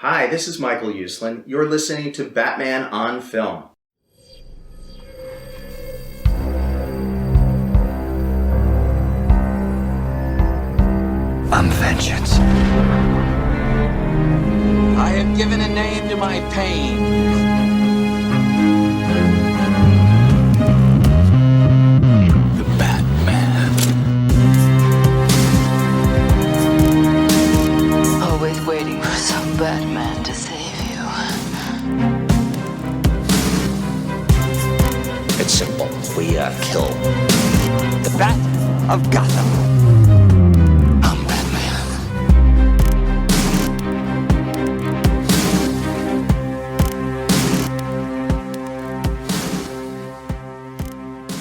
Hi, this is Michael Uslan. You're listening to Batman on Film. I'm vengeance. I have given a name to my pain. The Batman. Always waiting for some Batman to save you. It's simple. We kill the Bat of Gotham. I'm Batman.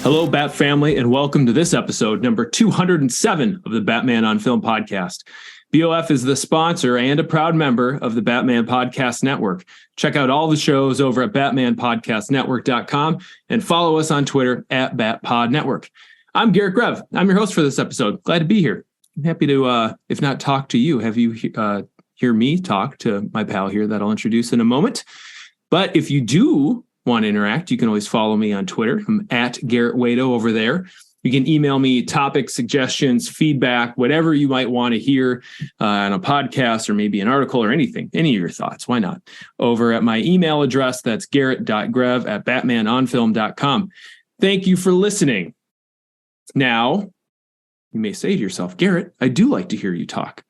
Hello, Bat family, and welcome to this episode, number 207 of the Batman on Film podcast. BOF is the sponsor and a proud member of the Batman Podcast Network. Check out all the shows over at batmanpodcastnetwork.com and follow us on Twitter at BatPodNetwork. I'm Garret Grev. I'm your host for this episode. Glad to be here. I'm happy to, if not talk to you, have you hear me talk to my pal here that I'll introduce in a moment. But if you do want to interact, you can always follow me on Twitter. I'm at Garret Wado over there. You can email me topics, suggestions, feedback, whatever you might want to hear on a podcast or maybe an article or anything, any of your thoughts. Why not? Over at my email address, that's garret.grev@batmanonfilm.com. Thank you for listening. Now, you may say to yourself, Garret, I do like to hear you talk,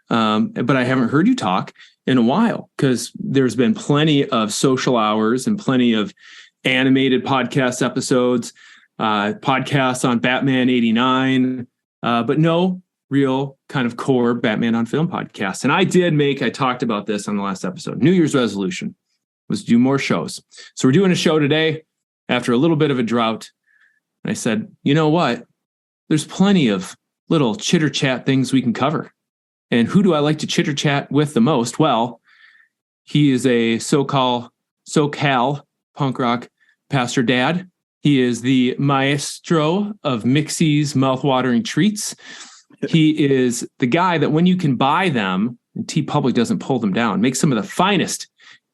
but I haven't heard you talk in a while because there's been plenty of social hours and plenty of animated podcast episodes, podcasts on Batman 89, but no real kind of core Batman on Film podcast. And I talked about this on the last episode. New Year's resolution was to do more shows. So we're doing a show today after a little bit of a drought. And I said, you know what? There's plenty of little chitter chat things we can cover. And who do I like to chitter chat with the most? Well, he is a SoCal punk rock pastor dad. He is the maestro of Mixie's mouthwatering treats. He is the guy that when you can buy them, and TeePublic doesn't pull them down, makes some of the finest,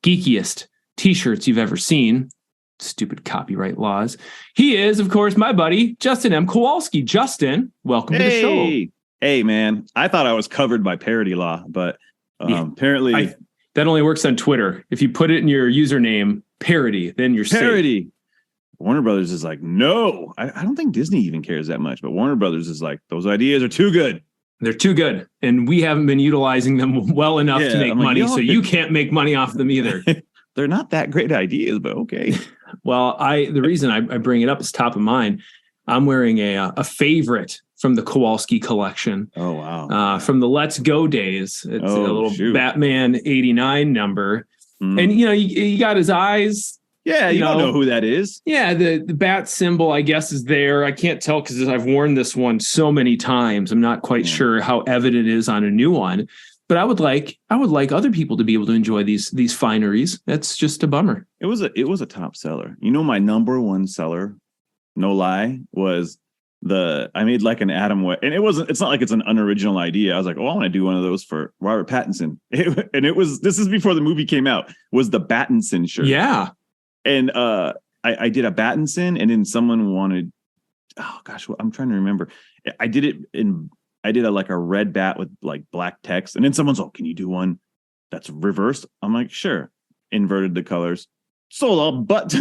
geekiest t-shirts you've ever seen. Stupid copyright laws. He is, of course, my buddy, Justin M. Kowalski. Justin, welcome to the show. Hey, man. I thought I was covered by parody law, but apparently... that only works on Twitter. If you put it in your username, parody, then you're parody. safe. Warner Brothers is like, no. I don't think Disney even cares that much, but Warner Brothers is like, those ideas are too good. They're too good, and we haven't been utilizing them well enough to make money, so you can't make money off them either. They're not that great ideas, but okay. Well, the reason I bring it up is top of mind. I'm wearing a favorite from the Kowalski collection. Oh, wow. From the Let's Go days. It's a little Batman 89 number. And, you got his eyes. Yeah, you don't know who that is. Yeah, the bat symbol, I guess, is there. I can't tell because I've worn this one so many times. I'm not quite sure how evident it is on a new one. But I would like other people to be able to enjoy these fineries. That's just a bummer. It was a top seller. My number one seller, no lie, was I made like an Adam West, and it's not like it's an unoriginal idea. I was like, I want to do one of those for Robert Pattinson. This is before the movie came out, was the Battinson shirt. Yeah. And I did a Battinson, and then someone wanted, oh gosh, I'm trying to remember. I did a red bat with like black text, and then someone's, can you do one that's reversed? I'm like, sure. Inverted the colors, sold all but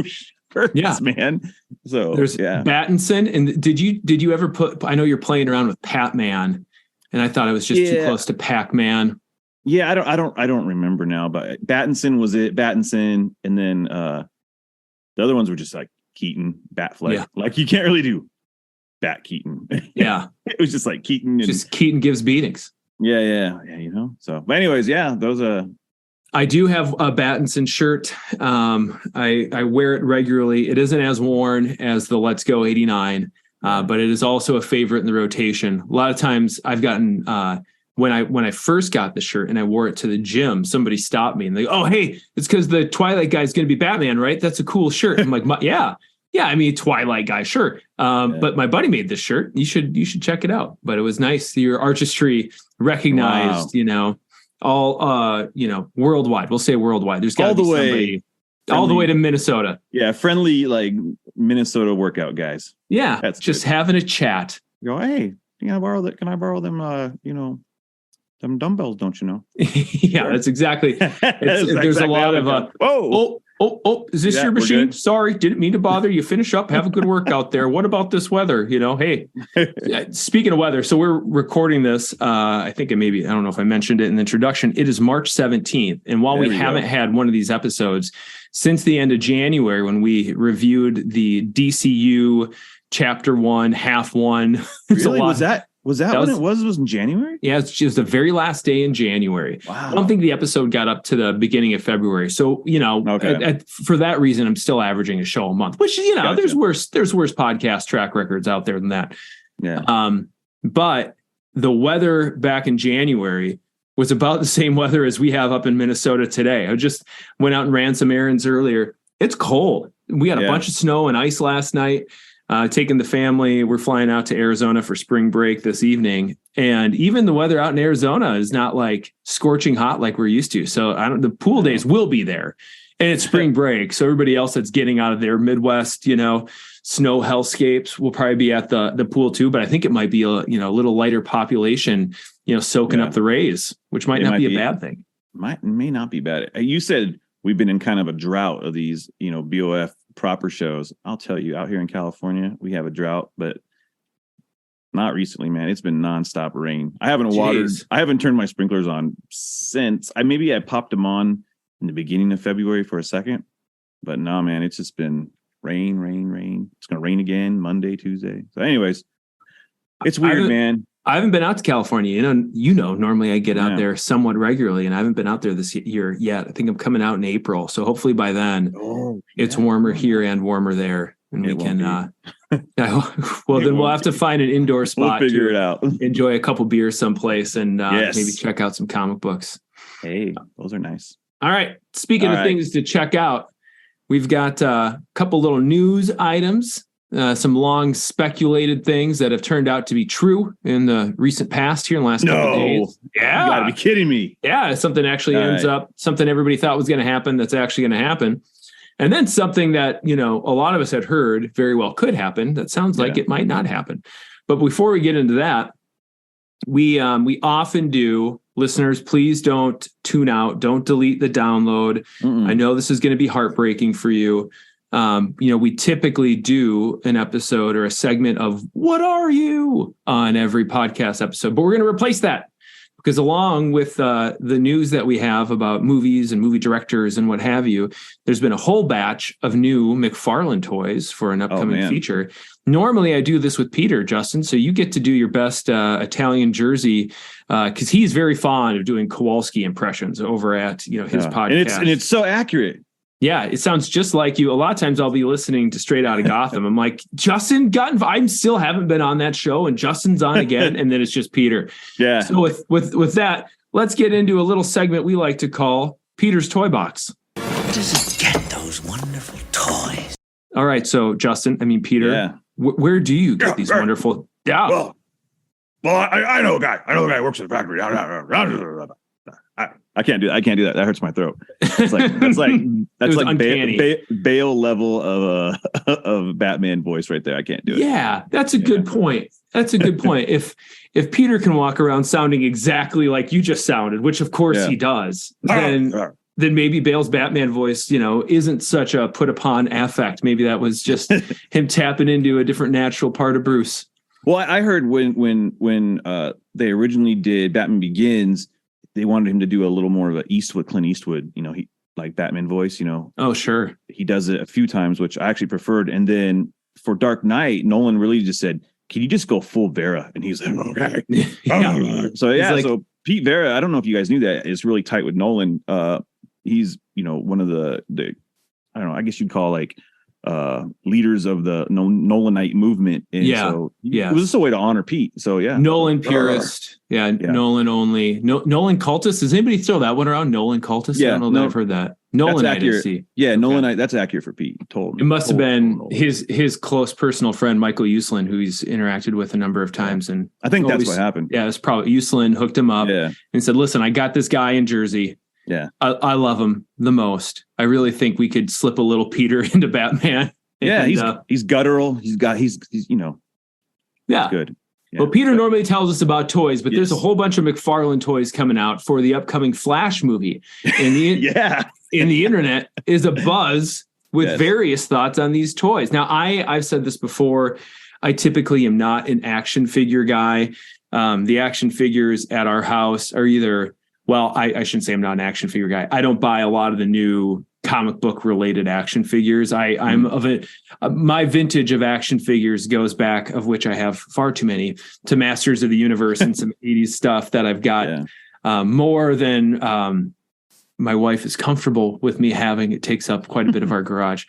shirts, man. So there's Battinson, and did you ever put? I know you're playing around with Pat-Man, and I thought it was just too close to Pac-Man. Yeah, I don't remember now, but Battinson was it. Battinson, and then the other ones were just like Keaton, Batfleck. Yeah. Like you can't really do Bat Keaton. Yeah, it was just like Keaton. Just Keaton gives beatings. Yeah. So, but anyways, those. I do have a Battinson shirt. I wear it regularly. It isn't as worn as the Let's Go 89, but it is also a favorite in the rotation. A lot of times I've gotten. When I first got the shirt and I wore it to the gym, somebody stopped me and they go, "Oh, hey, it's because the Twilight guy is going to be Batman, right? That's a cool shirt." I'm like, "Yeah, I mean, Twilight guy, sure." But my buddy made this shirt. You should check it out. But it was nice. Your artistry recognized, all worldwide. We'll say worldwide. There's got to be somebody all the way to Minnesota. Yeah, friendly like Minnesota workout guys. Yeah, that's just good. having a chat. Go, hey, can I borrow that? Can I borrow them? Them dumbbells, don't you know? Yeah, that's exactly. There's a lot of is this your machine? Sorry, didn't mean to bother you. Finish up. Have a good workout there. What about this weather? Hey, speaking of weather, so we're recording this. I think I don't know if I mentioned it in the introduction. It is March 17th. And while we haven't had one of these episodes since the end of January, when we reviewed the DCU chapter 1, half 1. Really? Was that when it was in January? Yeah, it's just the very last day in January. Wow. I don't think the episode got up to the beginning of February. So, for that reason, I'm still averaging a show a month, which, gotcha. there's worse podcast track records out there than that. Yeah. But the weather back in January was about the same weather as we have up in Minnesota today. I just went out and ran some errands earlier. It's cold. We had a bunch of snow and ice last night. Taking the family, we're flying out to Arizona for spring break this evening. And even the weather out in Arizona is not like scorching hot like we're used to. So the pool days will be there, and it's spring break. So everybody else that's getting out of their Midwest, snow hellscapes will probably be at the pool too. But I think it might be a little lighter population, soaking up the rays, which might not be a bad thing. May not be bad. You said we've been in kind of a drought of these, BOF proper shows. I'll tell you, out here in California, we have a drought, but not recently, man. It's been nonstop rain. I haven't turned my sprinklers on since I popped them on in the beginning of February for a second, but no, man, it's just been rain. It's going to rain again Monday, Tuesday. So anyways, it's weird, man. I haven't been out to California. Normally I get out there somewhat regularly, and I haven't been out there this year yet. I think I'm coming out in April. So hopefully by then it's warmer here and warmer there. And we can, we'll have to find an indoor spot. We'll figure it out. Enjoy a couple beers someplace and maybe check out some comic books. Hey, those are nice. All right. Speaking of things to check out, we've got a couple little news items. Some long speculated things that have turned out to be true in the recent past here in the last couple of days. Yeah. You gotta be kidding me. Yeah. Something actually ends up, something everybody thought was going to happen that's actually going to happen. And then something that, a lot of us had heard very well could happen. That sounds like it might not happen. But before we get into that, we often do. Listeners, please don't tune out. Don't delete the download. I know this is going to be heartbreaking for you. We typically do an episode or a segment of What Are You on every podcast episode, but we're going to replace that because along with the news that we have about movies and movie directors and what have you, there's been a whole batch of new McFarlane toys for an upcoming feature. Normally I do this with Peter, Justin, so you get to do your best Italian Jersey because he's very fond of doing Kowalski impressions over at his podcast. And it's so accurate. Yeah, it sounds just like you. A lot of times I'll be listening to Straight Outta Gotham. I'm like, Justin got I still haven't been on that show, and Justin's on again, and then it's just Peter. Yeah. So with that, let's get into a little segment we like to call Peter's Toy Box. Where does it get those wonderful toys? All right, so Peter, where do you get these wonderful? Yeah. Well, I know a guy. Who works at the factory. I can't do that. That hurts my throat. That's like Bale level of Batman voice right there. I can't do it. Yeah, that's a good point. If Peter can walk around sounding exactly like you just sounded, which of course he does, then maybe Bale's Batman voice, isn't such a put upon affect. Maybe that was just him tapping into a different natural part of Bruce. Well, I heard when they originally did Batman Begins, they wanted him to do a little more of a Clint Eastwood, he like Batman voice, Oh, sure. He does it a few times, which I actually preferred. And then for Dark Knight, Nolan really just said, can you just go full Vera? And he's like, okay. So Pete Vera, I don't know if you guys knew that, is really tight with Nolan. He's, one of the I don't know, I guess you'd call like leaders of the Nolanite movement. And so it was just a way to honor Pete. So Nolan purist. Nolan only. Nolan cultist. Does anybody throw that one around? Nolan cultist? I don't know that I've heard that. Nolan, That's I did accurate. see. Yeah, Okay. Nolan, that's accurate for Pete. Told. It must have been Nolan. his close personal friend, Michael Uslan, who he's interacted with a number of times. And I think that's always- what happened. Yeah, it's probably Uslan hooked him up Yeah. and said, listen, I got this guy in Jersey. Yeah. I love him the most. I really think we could slip a little Peter into Batman. Yeah, And, he's guttural. He's yeah. good. Yeah. Well, Peter normally tells us about toys, but there's a Yes. whole bunch of McFarlane toys coming out for the upcoming Flash movie. And Yeah. in the internet is a buzz with Yes. various thoughts on these toys. Now, I've said this before. I typically am not an action figure guy. The action figures at our house are either, well, I shouldn't say I'm not an action figure guy. I don't buy a lot of the new comic book related action figures. I'm of it. My vintage of action figures goes back, of which I have far too many, to Masters of the Universe and some 80s stuff that I've got more than my wife is comfortable with me having. It takes up quite a bit of our garage.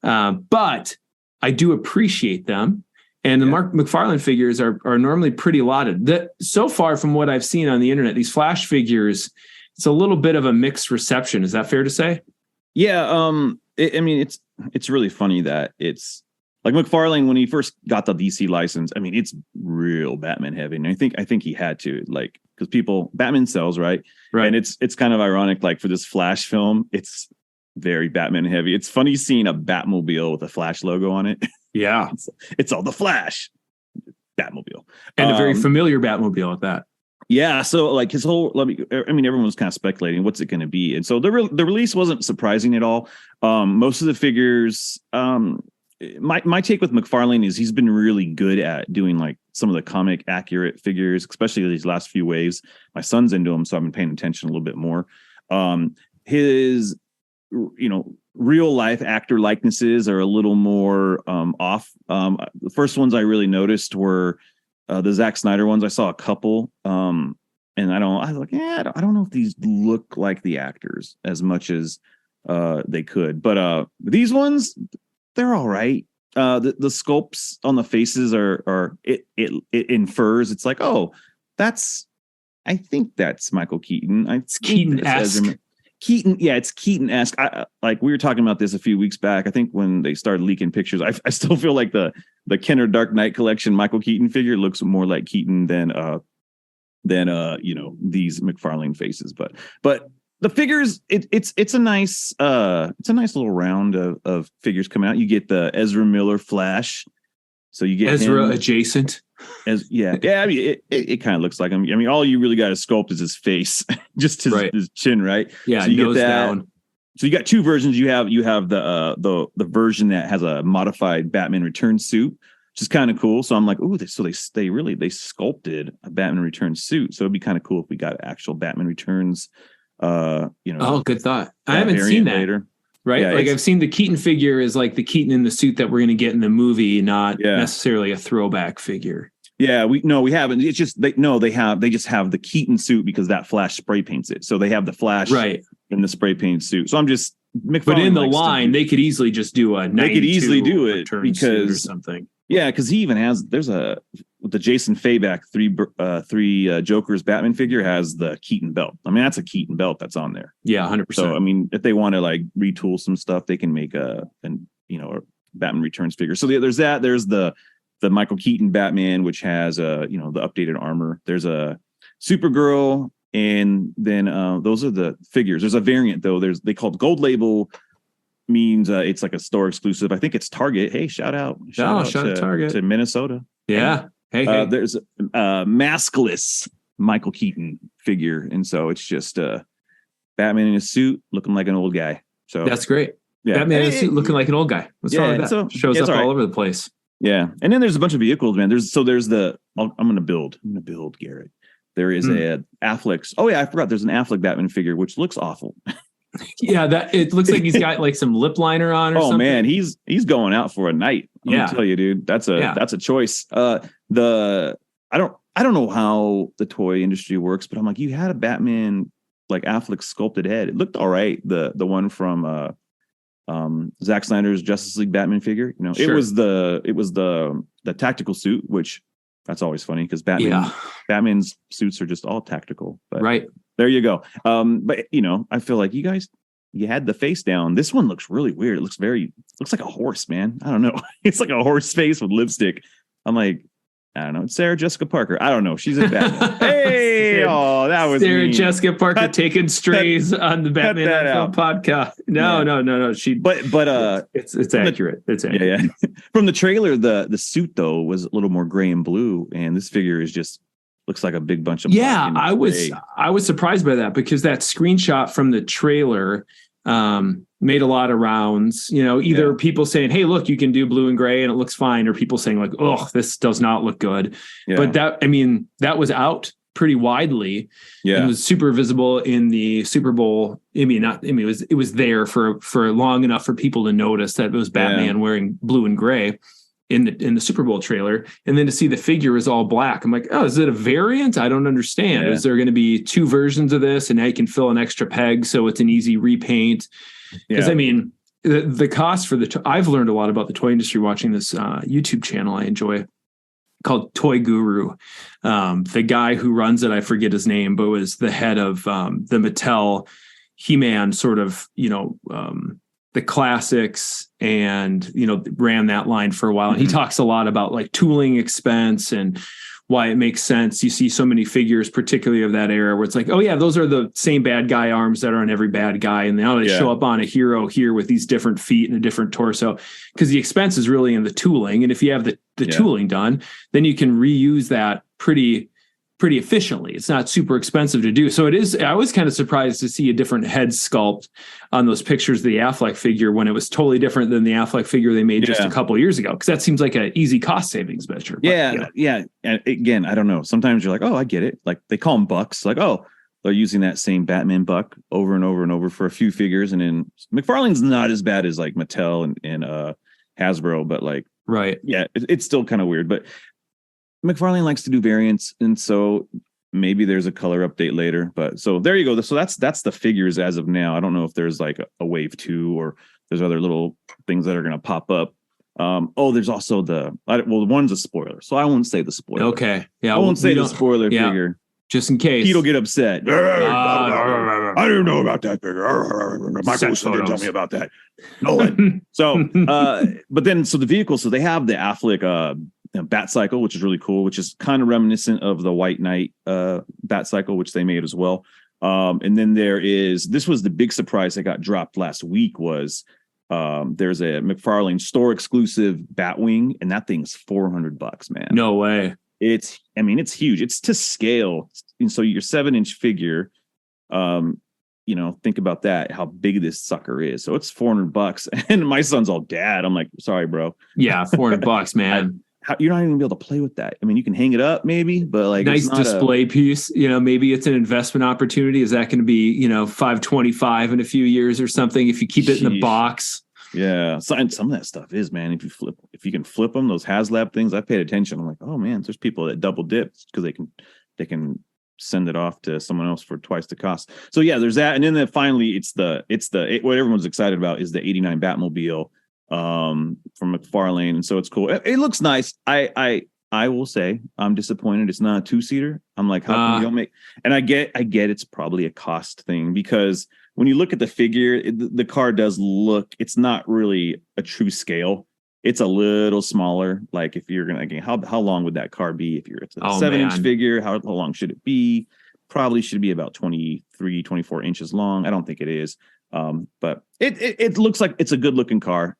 But I do appreciate them. And the Mark McFarlane figures are normally pretty lauded. So far from what I've seen on the internet, these Flash figures, it's a little bit of a mixed reception. Is that fair to say? Yeah. It's really funny that it's like McFarlane, when he first got the DC license, I mean, it's real Batman heavy. And I think he had to, like, because Batman sells, right? And it's kind of ironic, like for this Flash film, it's very Batman heavy. It's funny seeing a Batmobile with a Flash logo on it. Yeah. It's all the Flash Batmobile. And a very familiar Batmobile at that. Yeah, so like his whole, everyone was kind of speculating what's it going to be, and so the release wasn't surprising at all. Most of the figures, my take with McFarlane is he's been really good at doing like some of the comic accurate figures, especially these last few waves. My son's into them, so I've been paying attention a little bit more. His, real life actor likenesses are a little more off. The first ones I really noticed were the Zack Snyder ones. I saw a couple, and I was like, I don't know if these look like the actors as much as they could. But these ones, they're all right. The sculpts on the faces are it infers. It's like, oh, I think that's Michael Keaton. It's Keaton-esque. Keaton, yeah, it's Keaton-esque. Like we were talking about this a few weeks back. I think when they started leaking pictures, I still feel like the Kenner Dark Knight collection Michael Keaton figure looks more like Keaton than these McFarlane faces. But the figures, it's a nice little round of figures coming out. You get the Ezra Miller Flash, so you get Ezra him adjacent. I mean, it kind of looks like him. I mean, all you really got to sculpt is his face, just his chin, right? Yeah, so you nose get that down. So you got two versions. You have the version that has a modified Batman Returns suit, which is kind of cool. So I'm like, ooh, so they sculpted a Batman Returns suit. So it'd be kind of cool if we got actual Batman Returns. Oh, good thought. I haven't seen that. Later. Right, Yeah, like I've seen the Keaton figure is like the Keaton in the suit that we're going to get in the movie, not necessarily a throwback figure. Yeah, we haven't. It's just they just have the Keaton suit because that Flash spray paints it. So they have the Flash in the spray paint suit. So I'm just McFarlane, but in the line, they could easily just do a. They could easily do it because or something. Yeah, because he even has the Jason Fayback three Jokers Batman figure has the Keaton belt. I mean, that's a Keaton belt that's on there. Yeah, 100%. So I mean, if they want to like retool some stuff, they can make a Batman Returns figure. So there's that. There's the Michael Keaton Batman, which has the updated armor. There's a Supergirl, and then those are the figures. There's a variant though. They called Gold Label. Means it's like a store exclusive. I think it's Target. Hey, shout out to Target, to Minnesota. Yeah. Hey. There's a maskless Michael Keaton figure, and so it's just Batman in a suit looking like an old guy. So that's great. Yeah. Batman in a suit looking like an old guy. What's wrong with that? So, shows up all over the place. Yeah, and then there's a bunch of vehicles, man. There's the I'm gonna build Garrett. There is a Affleck's. Oh yeah, I forgot. There's an Affleck Batman figure which looks awful. Yeah, that it looks like he's got like some lip liner on or something. Oh man, he's going out for a night. I'm gonna tell you, dude. That's a choice. I don't know how the toy industry works, but I'm like, you had a Batman like Affleck sculpted head. It looked all right. The one from Zack Snyder's Justice League Batman figure. It was the tactical suit, which that's always funny because Batman's suits are just all tactical. But right. There you go. But I feel like you guys you had the face down. This one looks really weird. It looks like a horse, man. I don't know. It's like a horse face with lipstick. I'm like, I don't know. It's Sarah Jessica Parker. I don't know. She's in Batman. Hey, that was Sarah mean. Jessica Parker taking strays on the Batman NFL podcast. No. It's accurate. It's accurate. Yeah. From the trailer, the suit though was a little more gray and blue, and this figure is just looks like a big bunch of black and gray. I was surprised by that because that screenshot from the trailer made a lot of rounds, either people saying, hey, look, you can do blue and gray and it looks fine, or people saying like, oh, this does not look good. Yeah. But that was out pretty widely. Yeah. It was super visible in the Super Bowl. It was there for long enough for people to notice that it was Batman wearing blue and gray in the Super Bowl trailer. And then to see the figure is all black. I'm like, oh, is it a variant? I don't understand. Is there going to be two versions of this? And now you can fill an extra peg so it's an easy repaint. Because the cost for I've learned a lot about the toy industry watching this YouTube channel I enjoy called Toy Guru. The guy who runs it, I forget his name, but was the head of the Mattel He-Man sort of, the classics, and ran that line for a while. And he talks a lot about like tooling expense and why it makes sense. You see so many figures, particularly of that era, where it's like, oh yeah, those are the same bad guy arms that are on every bad guy, and now they show up on a hero here with these different feet and a different torso, because the expense is really in the tooling. And if you have the tooling done, then you can reuse that pretty efficiently. It's not super expensive to do. So it is. I was kind of surprised to see a different head sculpt on those pictures of the Affleck figure when it was totally different than the Affleck figure they made just a couple of years ago. Because that seems like an easy cost savings measure. But, yeah. And again, I don't know. Sometimes you're like, oh, I get it. Like they call them bucks. Like, oh, they're using that same Batman buck over and over and over for a few figures. And then McFarlane's not as bad as like Mattel and Hasbro, but like, right. Yeah, it's still kind of weird, but McFarlane likes to do variants, and so maybe there's a color update later. But so there you go. So that's the figures as of now. I don't know if there's like a wave 2 or there's other little things that are going to pop up. There's also the one's a spoiler, so I won't say the spoiler. Okay, yeah, I won't say the spoiler figure just in case Pete'll get upset. I didn't know about that figure. Michael didn't tell me about that. No. So, but then the vehicle. So they have the Affleck Bat Cycle, which is really cool, which is kind of reminiscent of the White Knight Bat Cycle, which they made as well. And then this was the big surprise that got dropped last week was there's a McFarlane store exclusive Batwing, and that thing's $400, man. No way. It's huge. It's to scale. And so your 7-inch figure, think about that, how big this sucker is. So it's $400. And my son's all, Dad. I'm like, sorry, bro. Yeah, $400, man. You're not even gonna be able to play with that. I mean, you can hang it up maybe, but like nice display piece. Maybe it's an investment opportunity. Is that going to be $525 in a few years or something if you keep it in the box? Yeah, some of that stuff is, man. If you can flip them, those HasLab things. I paid attention. I'm like, oh man, there's people that double dip because they can send it off to someone else for twice the cost. So yeah, there's that, and then finally, what everyone's excited about is the '89 Batmobile from McFarlane, and so it's cool. It looks nice. I will say I'm disappointed it's not a 2-seater. I'm like, how come you don't make? And I get it's probably a cost thing, because when you look at the figure, the car does look, it's not really a true scale. It's a little smaller. Like if you're gonna, how long would that car be if it's a 7-inch figure? How long should it be? Probably should be about 23, 24 inches long. I don't think it is. But it looks like it's a good looking car.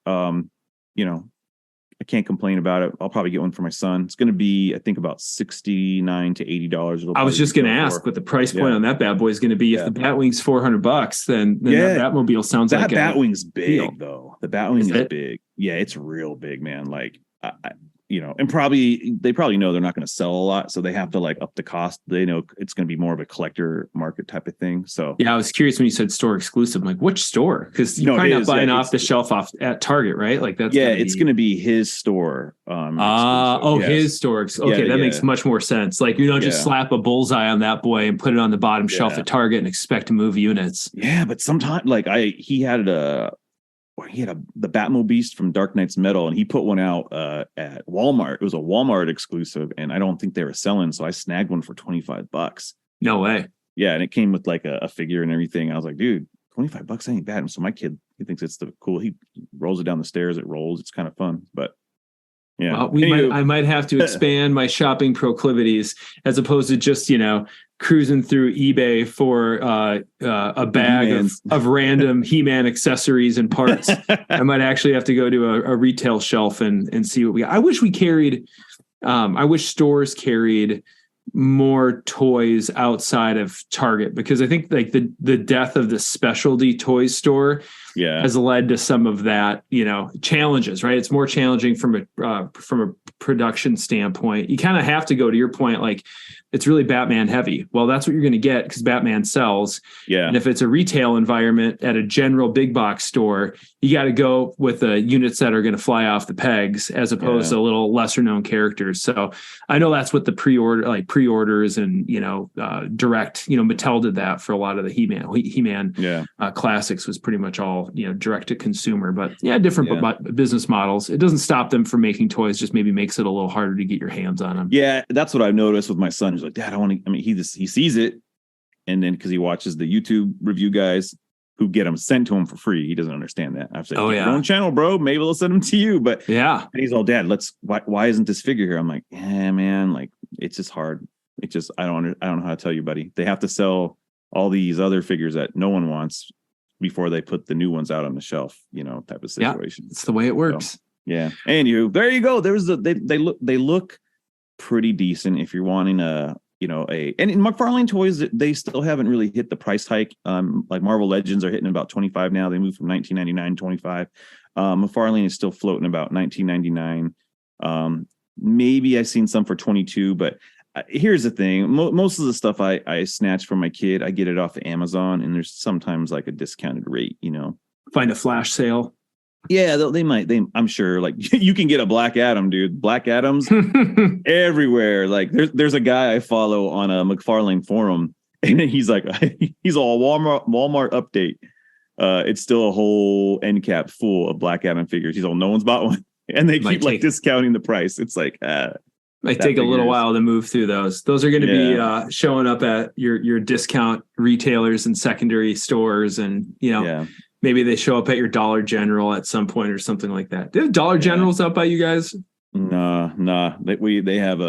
I can't complain about it. I'll probably get one for my son. It's going to be, I think, about $69 to $80. I was just going to ask what the price point on that bad boy is going to be. If the Batwing's $400, then that Batmobile sounds that like Batwing's big though. The Batwing is big. Yeah, it's real big, man. Like and they probably know they're not going to sell a lot, so they have to like up the cost. They know it's going to be more of a collector market type of thing. So yeah, I was curious when you said store exclusive. I'm like, which store? Because you're probably not buying off the shelf at Target, right? Like that's it's going to be his store. His store. Okay, that makes much more sense. Like you don't just slap a bullseye on that boy and put it on the bottom shelf at Target and expect to move units. Yeah, but sometimes like he had the Batmobile Beast from Dark Knight's Metal, and he put one out at Walmart. It was a Walmart exclusive, and I don't think they were selling, so I snagged one for $25. No way. Yeah, and it came with like a figure and everything. I was like, dude, $25 ain't bad. And so my kid, he thinks it's he rolls it down the stairs. It rolls. It's kind of fun, but yeah. Well, I might have to expand my shopping proclivities as opposed to just, cruising through eBay for a bag of random He-Man accessories and parts. I might actually have to go to a retail shelf and see what we got. I wish stores carried more toys outside of Target, because I think like the death of the specialty toy store has led to some of that, challenges, right? It's more challenging from a production standpoint. You kind of have to go to your point, like it's really Batman heavy. Well, that's what you're going to get because Batman sells. Yeah. And if it's a retail environment at a general big box store, you got to go with the units that are going to fly off the pegs as opposed to little lesser known characters. So I know that's what the pre-orders and, direct, Mattel did that for a lot of the He-Man classics was pretty much all, direct to consumer, but different business models. It doesn't stop them from making toys, just maybe makes it a little harder to get your hands on them. Yeah. That's what I've noticed with my son. He's like, Dad, he sees it. And then because he watches the YouTube review guys who get them sent to him for free. He doesn't understand that. I've said, your own channel, bro. Maybe they'll send them to you. But and he's all, Dad, why isn't this figure here? I'm like, man, like it's just hard. It's just, I don't know how to tell you, buddy. They have to sell all these other figures that no one wants before they put the new ones out on the shelf, type of situation. It's the way it works. So, yeah. And there you go. There's they look pretty decent if you're wanting and in McFarlane toys, they still haven't really hit the price hike. Like Marvel Legends are hitting about $25 now. They moved from $19.99 to $25. McFarlane is still floating about $19.99. Maybe I've seen some for $22, but here's the thing. Most of the stuff I snatch from my kid, I get it off of Amazon, and there's sometimes like a discounted rate, Find a flash sale. Yeah, I'm sure like you can get a Black Adam, dude. Black Adams everywhere. Like there's a guy I follow on a McFarlane forum, and he's like, he's all Walmart update. It's still a whole end cap full of Black Adam figures. He's all, no one's bought one. And they keep discounting the price. It's like, might take a little while to move through those. Those are going to be showing up at your discount retailers and secondary stores, and maybe they show up at your Dollar General at some point or something like that. Do you have Dollar Generals up by you guys? Nah. They have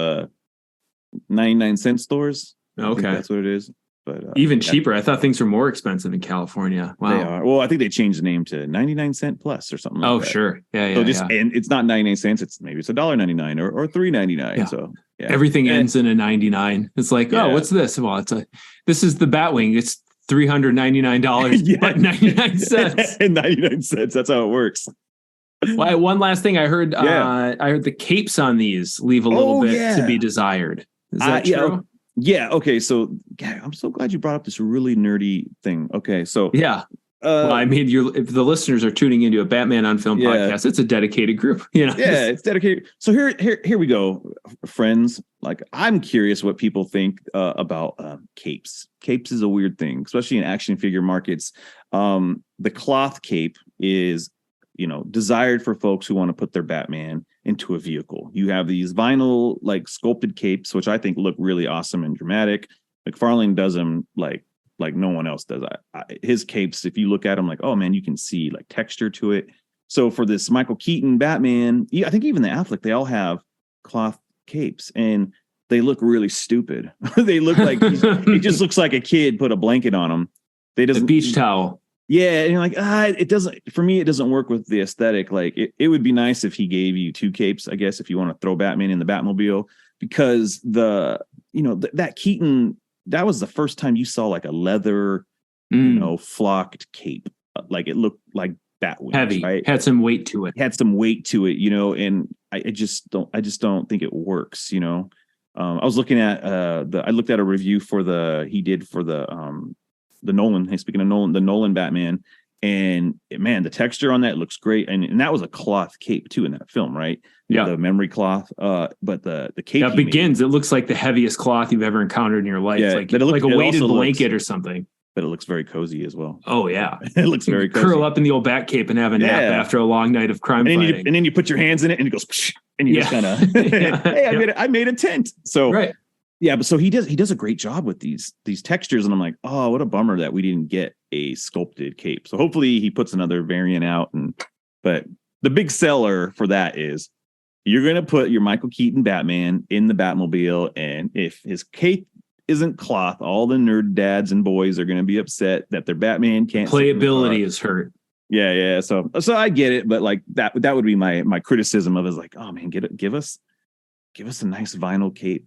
99-cent stores. Okay, that's what it is. But even cheaper. I thought things were more expensive in California. Wow. They are. Well, I think they changed the name to 99-cent plus or something. Like that. Sure. Yeah. So and it's not 99 cents. It's $1.99 or $3.99. Yeah. So everything ends in a 99. It's like, what's this? Well, this is the Batwing. It's $399, but 99 cents. And 99 cents. That's how it works. Well, one last thing I heard. I heard the capes on these leave a little bit to be desired. Is that true? Yeah. Okay. So I'm so glad you brought up this really nerdy thing. Okay. So well, I mean, if the listeners are tuning into a Batman on Film podcast, it's a dedicated group. It's dedicated. So here we go, friends. Like, I'm curious what people think about capes. Capes is a weird thing, especially in action figure markets. The cloth cape is, desired for folks who want to put their Batman into a vehicle. You have these vinyl, like sculpted capes, which I think look really awesome and dramatic. McFarlane does them like no one else does. His capes, if you look at them, like, oh man, you can see like texture to it. So for this Michael Keaton Batman, I think even the Affleck, they all have cloth capes, and they look really stupid. They look like it just looks like a kid put a blanket on them. A beach towel. Yeah, and you're like, it doesn't, for me, it doesn't work with the aesthetic. Like, it would be nice if he gave you two capes, I guess, if you want to throw Batman in the Batmobile, because that Keaton, that was the first time you saw like a leather, flocked cape. Like, it looked like Batwing, heavy, right? Had some weight to it. And I just don't think it works. I was looking at I looked at a review he did for the Nolan. Hey, speaking of Nolan, the Nolan Batman, and man, the texture on that looks great, and that was a cloth cape too in that film, right? Yeah, the memory cloth. But the cape that begins. It looks like the heaviest cloth you've ever encountered in your life. Yeah, like a weighted blanket or something. But it looks very cozy as well. Oh yeah, it looks very cozy. Curl up in the old bat cape and have a nap after a long night of crime fighting. And then you put your hands in it, and it goes, and you just kind of, hey, I made a tent. So right. Yeah, but so he does a great job with these textures, and I'm like, oh, what a bummer that we didn't get a sculpted cape. So hopefully he puts another variant out. But the big seller for that is you're gonna put your Michael Keaton Batman in the Batmobile, and if his cape isn't cloth, all the nerd dads and boys are gonna be upset that their Batman can't. Playability is hurt. Yeah. So I get it, but like that would be my criticism of it, is like, oh man, give us a nice vinyl cape.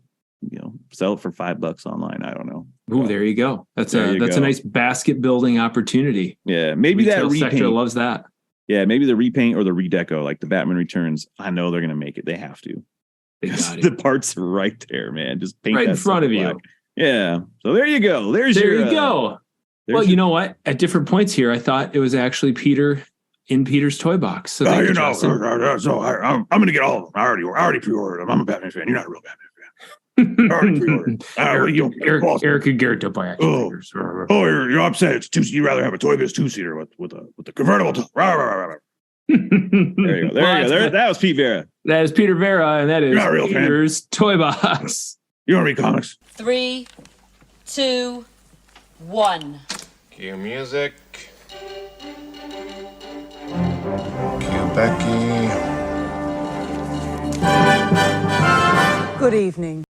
Sell it for $5 online. I don't know. Ooh, there you go. That's a nice basket building opportunity. Yeah, maybe Retail that repaint sector loves that. Yeah, maybe the repaint or the redeco, like the Batman Returns. I know they're gonna make it. They have to. They got it. The parts are right there, man. Just paint right that in front of black. you. Yeah. So there you go. There you go. Well, you know what? At different points here, I thought it was actually Peter in Peter's toy box. So thank you, Justin. So I'm gonna get all of them. I already pre-ordered them. I'm a Batman fan. You're not a real Batman fan. Eric and Garret don't buy action figures. You're upset. It's you'd rather have a Toy Biz 2-seater with a convertible top. There you go. That was Pete Vera. That is Peter Vera, and that is Peter's fan. Toy Box. You want to read comics? 3, 2, 1. Cue music. Cue Becky. Good evening.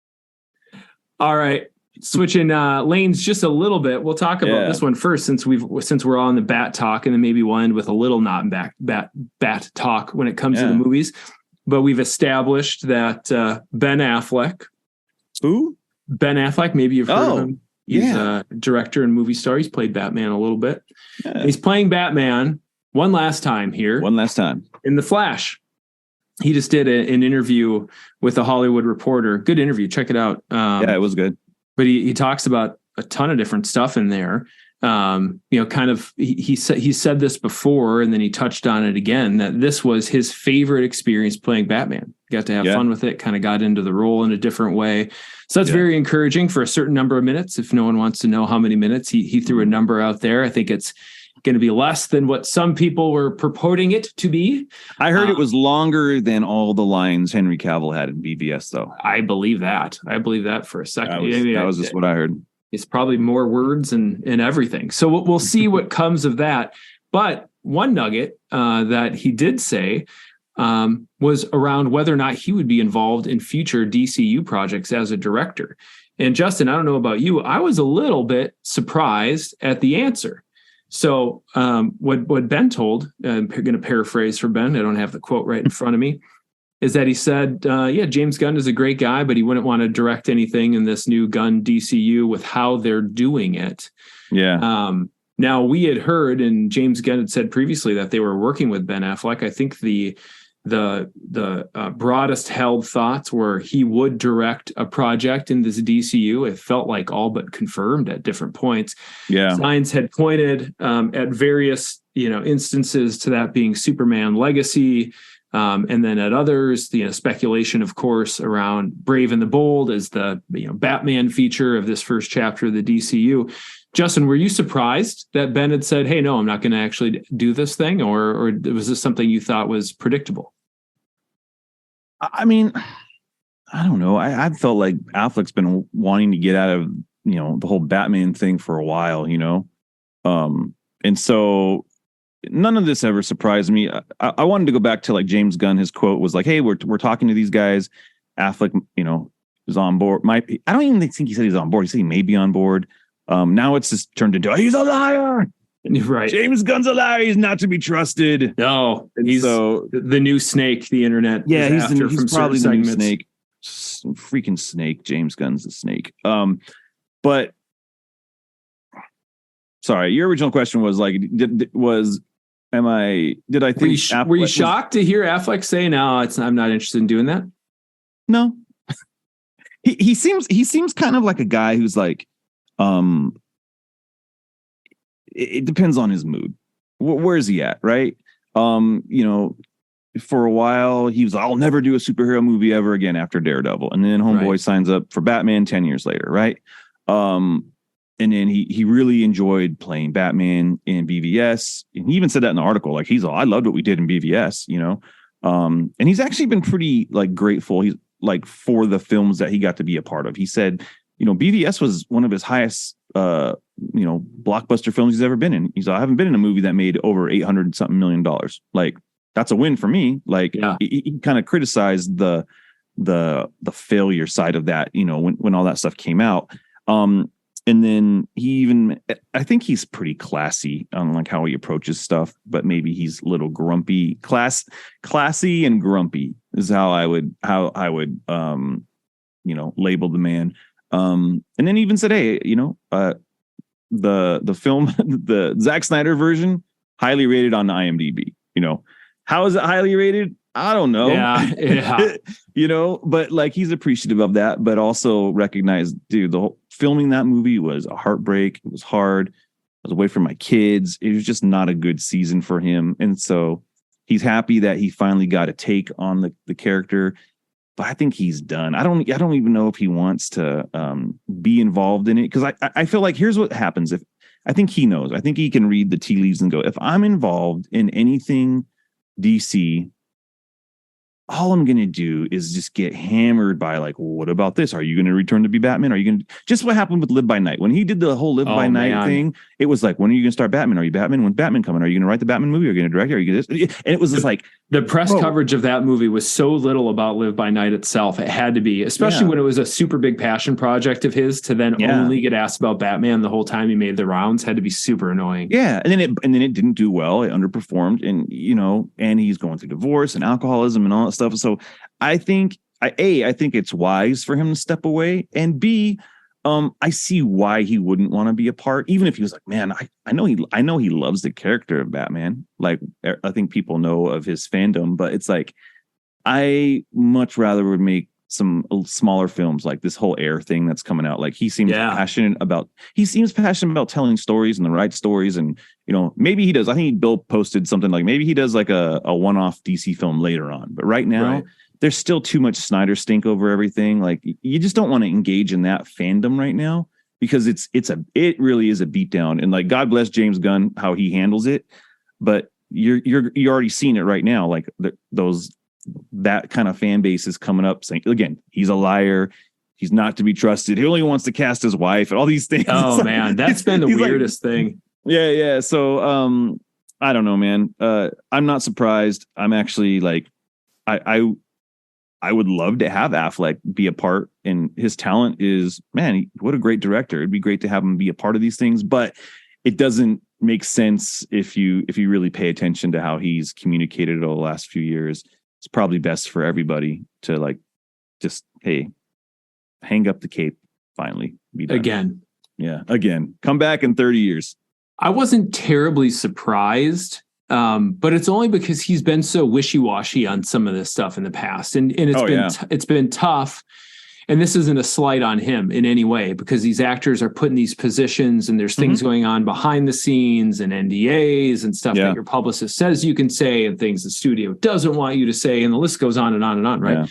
All right, switching lanes just a little bit. We'll talk about this one first, since we're on the Bat talk, and then maybe we'll end with a little not Bat talk when it comes to the movies. But we've established that Ben Affleck. Who? Ben Affleck. Maybe you've heard of him. He's a director and movie star. He's played Batman a little bit. Yeah. He's playing Batman one last time here. One last time in The Flash. He just did an interview with a Hollywood Reporter. Good interview. Check it out. It was good. But he talks about a ton of different stuff in there. He said this before, and then he touched on it again, that this was his favorite experience playing Batman. Got to have fun with it, kind of got into the role in a different way. So that's very encouraging for a certain number of minutes. If no one wants to know how many minutes, he threw a number out there. I think it's going to be less than what some people were purporting it to be. I heard it was longer than all the lines Henry Cavill had in BVS, though. I believe that. For a second. That was just what I heard. It's probably more words and everything. So we'll see what comes of that. But one nugget that he did say was around whether or not he would be involved in future DCU projects as a director. And Justin, I don't know about you, I was a little bit surprised at the answer. So what Ben told, I'm going to paraphrase for Ben, I don't have the quote right in front of me, is that he said, James Gunn is a great guy, but he wouldn't want to direct anything in this new Gunn DCU with how they're doing it. Yeah. Now, we had heard, and James Gunn had said previously, that they were working with Ben Affleck. I think the broadest held thoughts were he would direct a project in this DCU. It felt like all but confirmed at different points. Yeah. Signs had pointed at various instances to that being Superman Legacy, and then at others, speculation, of course, around Brave and the Bold as the Batman feature of this first chapter of the DCU. Justin, were you surprised that Ben had said, "Hey, no, I'm not going to actually do this thing," or was this something you thought was predictable? I mean, I don't know. I felt like Affleck's been wanting to get out of the whole Batman thing for a while, and so none of this ever surprised me. I wanted to go back to like James Gunn. His quote was like, "Hey, we're talking to these guys. Affleck, is on board. I don't even think he said he's on board. He said he may be on board. Now it's just turned into he's a liar." Right. James Gunn's a liar. He's not to be trusted. No, he's the new snake the internet. Yeah, he's probably the new snake. Freaking snake. James Gunn's the snake. But sorry, your original question was like, did I think? Were you shocked to hear Affleck say, "No, I'm not interested in doing that"? No. he seems kind of like a guy who's like, it depends on his mood. Where is he at? Right. For a while he was, I'll never do a superhero movie ever again after Daredevil. And then Homeboy signs up for Batman 10 years later. Right. And then he really enjoyed playing Batman in BVS. And he even said that in the article, like I loved what we did in BVS, and he's actually been pretty like grateful. like for the films that he got to be a part of. He said, BVS was one of his highest, blockbuster films he's ever been in. He's I haven't been in a movie that made over $800 something million. Like, that's a win for me. Like, he kind of criticized the failure side of that, when all that stuff came out. And then I think he's pretty classy on like how he approaches stuff, but maybe he's a little grumpy. Classy and grumpy is how I would label the man. And then even said, hey, the film, the Zack Snyder version, highly rated on IMDb. How is it highly rated? I don't know. Yeah. But like, he's appreciative of that, but also recognized, dude, the whole filming that movie was a heartbreak. It was hard. I was away from my kids. It was just not a good season for him. And so he's happy that he finally got a take on the character, but I think he's done. I don't even know if he wants to be involved in it. Cause I feel like here's what happens. I think he knows, I think he can read the tea leaves and go, if I'm involved in anything DC, all I'm going to do is just get hammered by like, well, what about this? Are you going to return to be Batman? Are you going to just what happened with Live by Night? When he did the whole Live by Night thing, it was like, when are you going to start Batman? Are you Batman? When's Batman coming? Are you going to write the Batman movie? Are you going to direct it? Are you going to this? And it was just like the press coverage of that movie was so little about Live by Night itself. It had to be, especially when it was a super big passion project of his, to then only get asked about Batman the whole time he made the rounds had to be super annoying. Yeah. And then it didn't do well. It underperformed, and, and he's going through divorce and alcoholism and all that stuff. So I think it's wise for him to step away, and B, I see why he wouldn't want to be a part, even if he was like, man, I know he loves the character of Batman. Like, I think people know of his fandom, but it's like, I much rather would make some smaller films like this whole Air thing that's coming out. Like, he seems passionate about telling stories and the right stories. And, maybe he does. I think Bill posted something like, maybe he does like a one-off DC film later on, but right now, there's still too much Snyder stink over everything. Like, you just don't want to engage in that fandom right now, because it really is a beatdown. And like, God bless James Gunn, how he handles it, but you're already seeing it right now. Like, that kind of fan base is coming up saying, again, he's a liar. He's not to be trusted. He only wants to cast his wife and all these things. Oh man, that's been the weirdest thing. Yeah. So, I don't know, man. I'm not surprised. I'm actually like, I would love to have Affleck be a part, and his talent is, man, what a great director. It'd be great to have him be a part of these things, but it doesn't make sense if you really pay attention to how he's communicated over the last few years. It's probably best for everybody to like, just, hey, hang up the cape, finally. Be done. Again. Yeah. Again, come back in 30 years. I wasn't terribly surprised. But it's only because he's been so wishy-washy on some of this stuff in the past, and it's been tough. And this isn't a slight on him in any way, because these actors are put in these positions, and there's things going on behind the scenes and NDAs and stuff that your publicist says you can say, and things the studio doesn't want you to say, and the list goes on and on and on, right? Yeah.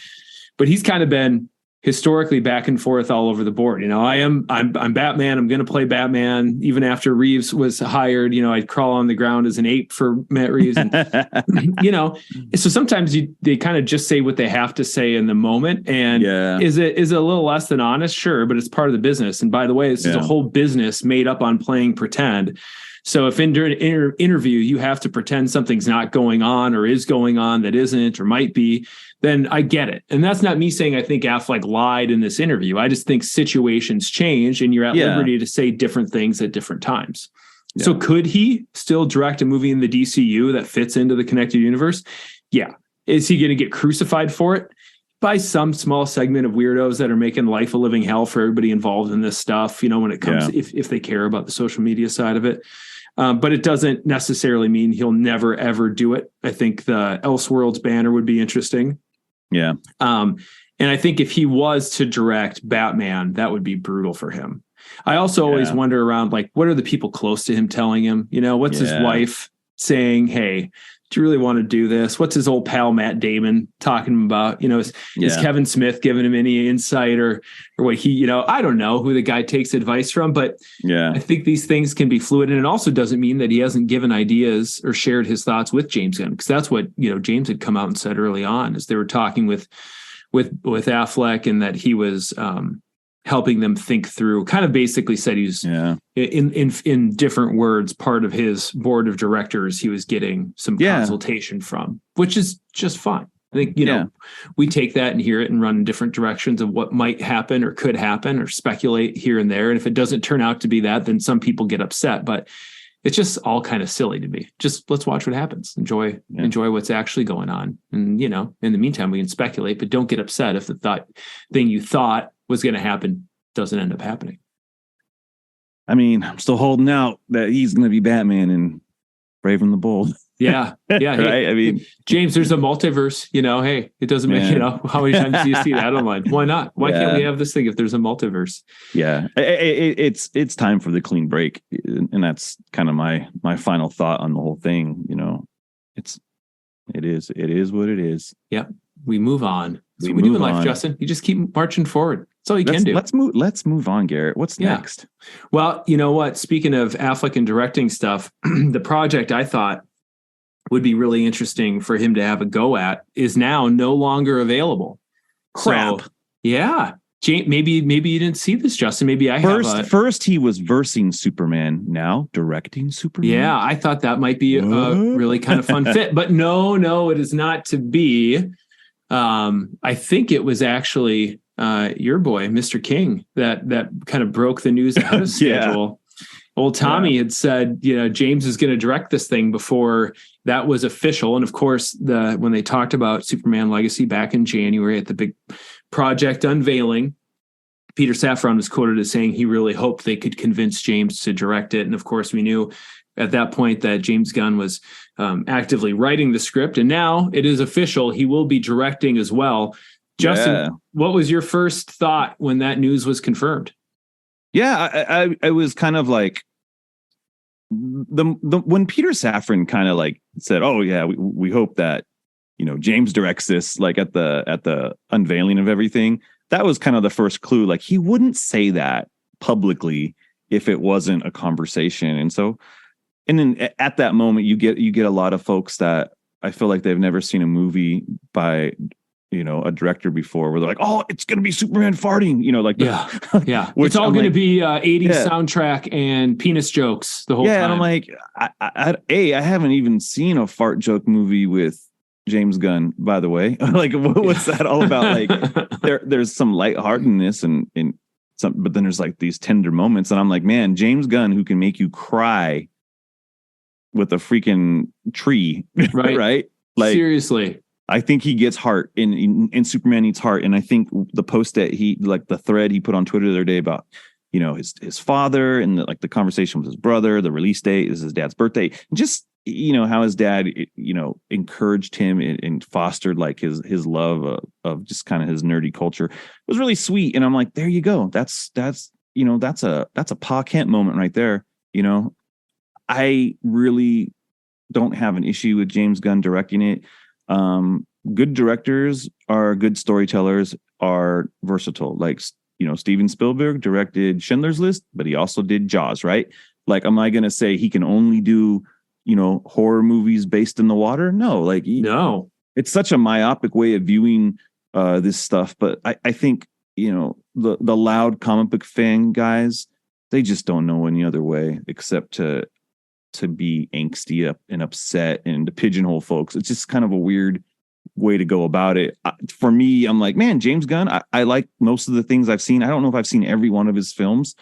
But he's kind of been historically back and forth all over the board. I'm Batman. I'm going to play Batman. Even after Reeves was hired, I'd crawl on the ground as an ape for Matt Reeves. And, so sometimes they kind of just say what they have to say in the moment. And is it a little less than honest? Sure. But it's part of the business. And by the way, this is a whole business made up on playing pretend. So if during an interview, you have to pretend something's not going on or is going on that isn't or might be, then I get it. And that's not me saying I think Affleck lied in this interview. I just think situations change, and you're at liberty to say different things at different times. Yeah. So could he still direct a movie in the DCU that fits into the connected universe? Yeah. Is he going to get crucified for it? By some small segment of weirdos that are making life a living hell for everybody involved in this stuff, when it comes, if they care about the social media side of it. But it doesn't necessarily mean he'll never, ever do it. I think the Elseworlds banner would be interesting. Yeah. And I think if he was to direct Batman, that would be brutal for him. I also always wonder around, like, what are the people close to him telling him? What's his wife saying? Hey, do you really want to do this? What's his old pal Matt Damon talking about? Is Kevin Smith giving him any insight or what he, I don't know who the guy takes advice from, but I think these things can be fluid. And it also doesn't mean that he hasn't given ideas or shared his thoughts with James Gunn, because that's what, James had come out and said early on as they were talking with with Affleck, and that he was helping them think through. Kind of basically said he was in different words, part of his board of directors. He was getting some consultation from, which is just fine. I think, you know, we take that and hear it and run in different directions of what might happen or could happen or speculate here and there. And if it doesn't turn out to be that, then some people get upset, but it's just all kind of silly to me. Just let's watch what happens. Enjoy what's actually going on. And, you know, in the meantime, we can speculate, but don't get upset if the thing you thought was going to happen doesn't end up happening. I mean, I'm still holding out that he's going to be Batman in Brave and the Bold. Yeah. Right? Hey, I mean, James, there's a multiverse, you know, hey, it doesn't make, you know, how many times do you see that online? Why not? Why can't we have this thing if there's a multiverse? Yeah. It's time for the clean break. And that's kind of my final thought on the whole thing. You know, it is what it is. Yep. We move on. That's what we do in life, Justin. You just keep marching forward. That's all you can do. Let's move on, Garrett. What's next? Well, you know what? Speaking of Affleck and directing stuff, the project I thought would be really interesting for him to have a go at is now no longer available. Crap. So, yeah. Maybe you didn't see this, Justin. Maybe I have. First he was versing Superman, now directing Superman. Yeah, I thought that might be a really kind of fun fit, but no, it is not to be. I think it was actually your boy, Mr. King, that kind of broke the news out of schedule. Old Tommy had said, you know, James is going to direct this thing before that was official. And of course, when they talked about Superman Legacy back in January at the big project unveiling, Peter Safran was quoted as saying he really hoped they could convince James to direct it. And of course, we knew at that point that James Gunn was actively writing the script. And now it is official. He will be directing as well. Justin, what was your first thought when that news was confirmed? Yeah, I was kind of like when Peter Safran kind of like said, "Oh yeah, we hope that, you know, James directs this," like at the unveiling of everything. That was kind of the first clue. Like he wouldn't say that publicly if it wasn't a conversation. And so, and then at that moment, you get a lot of folks that I feel like they've never seen a movie by, you know, a director before, where they're like, "Oh, it's going to be Superman farting," you know, like it's all going to be 80s soundtrack and penis jokes the whole time. And I'm like, I haven't even seen a fart joke movie with James Gunn, by the way. Like, what's that all about? Like, there's some lightheartedness and some, but then there's like these tender moments, and I'm like, man, James Gunn, who can make you cry with a freaking tree, right? Like, seriously. I think he gets heart in Superman Needs Heart. And I think the post that the thread he put on Twitter the other day about, you know, his father and the conversation with his brother, the release date is his dad's birthday. Just, you know, how his dad, you know, encouraged him and fostered like his love of just kind of his nerdy culture. It was really sweet. And I'm like, there you go. That's, you know, that's a Pa Kent moment right there. You know, I really don't have an issue with James Gunn directing it. Good directors are good storytellers, are versatile. Like, you know, Steven Spielberg directed Schindler's List, but he also did Jaws, right? Like, am I going to say he can only do, you know, horror movies based in the water? No, like, no, it's such a myopic way of viewing this stuff. But I think, you know, the loud comic book fan guys, they just don't know any other way except to be angsty up and upset and to pigeonhole folks. It's just kind of a weird way to go about it. For me, I'm like, man, James Gunn, I like most of the things I've seen. I don't know if I've seen every one of his films.